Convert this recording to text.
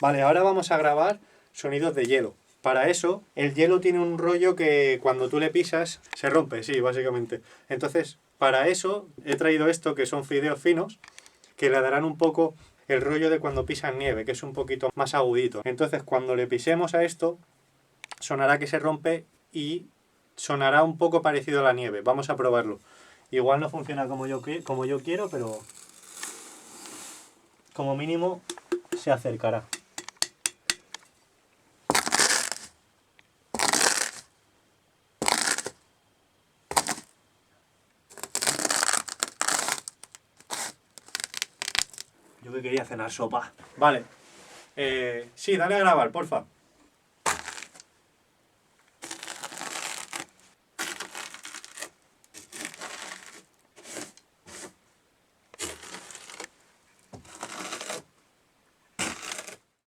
Vale, ahora vamos a grabar sonidos de hielo. Para eso, el hielo tiene un rollo que cuando tú le pisas se rompe, sí, básicamente. Entonces, para eso he traído esto, que son fideos finos, que le darán un poco el rollo de cuando pisan nieve, que es un poquito más agudito. Entonces, cuando le pisemos a esto, sonará que se rompe y sonará un poco parecido a la nieve. Vamos a probarlo. Igual no funciona como yo quiero, pero como mínimo se acercará. Yo que quería cenar sopa. Vale. Sí, dale a grabar, porfa.